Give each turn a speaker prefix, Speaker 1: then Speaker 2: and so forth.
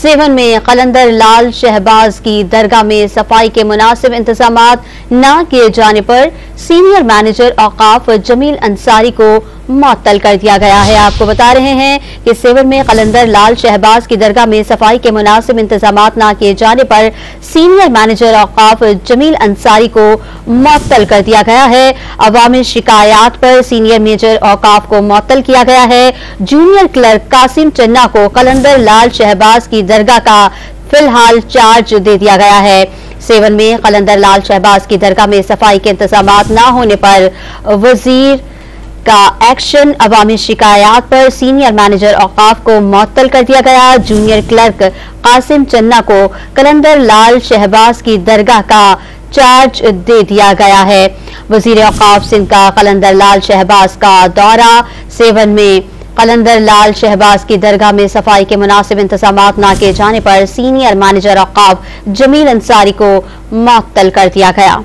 Speaker 1: Seven में कलंदर लाल शहबाज की दरगाह में सफाई के मुनासिब इंतजामात न किए जाने पर सीनियर मैनेजर औकाफ जमील अंसारी को मुअत्तल कर दिया गया है। आपको बता रहे हैं कि सेवन में कलंदर लाल शहबाज की दरगाह में सफाई के मुनासिब इंतजामात न किए जाने पर सीनियर मैनेजर औकाफ जमील अंसारी को मुअत्तल कर दिया गया है। अवामी शिकायत पर सीनियर मैनेजर औकाफ को मुअत्तल किया गया है। जूनियर क्लर्क कासिम चन्ना को कलंदर लाल शहबाज की दरगाह का फिलहाल चार्ज दे दिया गया है। सेवन में कलंदर लाल शहबाज की दरगाह में सफाई के इंतजामात न होने पर वजीर का एक्शन। अवामी शिकायत पर सीनियर मैनेजर औकाफ को मुअत्तल कर दिया गया। जूनियर क्लर्क कासिम चन्ना को कलंदर लाल शहबाज की दरगाह का चार्ज दे दिया गया है। वजीर औकाफ सिंध का कलंदर लाल शहबाज का दौरा। सेवन में कलंदर लाल शहबाज की दरगाह में सफाई के मुनासिब इंतजामात न किए जाने पर सीनियर मैनेजर औकाफ जमील अंसारी को मुअत्तल कर दिया गया।